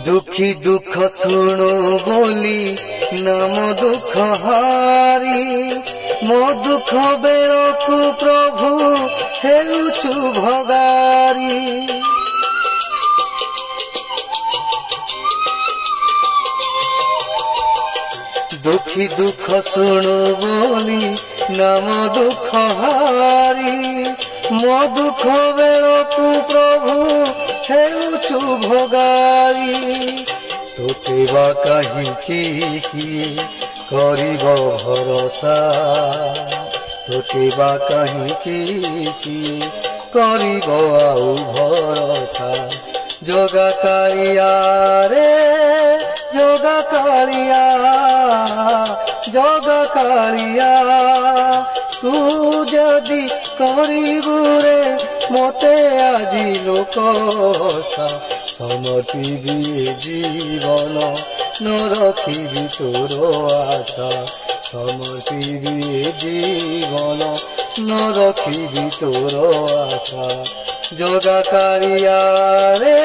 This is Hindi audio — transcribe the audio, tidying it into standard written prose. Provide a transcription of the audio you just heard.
दुखी दुख शुणु बोली नाम दुख हारी मो दुख बेलकु प्रभु हेउचु भगारी। दुखी दुख शुणु बोली नाम दुख हारी मो दुख बेलकु प्रभु हेउचु भगारी। तोते बा कहीं किए करिब भरोसा तोते बा कहीं किए करिब आउ भरोसा। जोगा कालिया रे जोगा कालिया जोगा कालिया तू जदि करिबु रे मोते आजी लोकसा समर्पिबी जीवन न रखिबी तोर आशा समर्पिबी जीवन न रखिबी तोर आशा। जोगा कालिया रे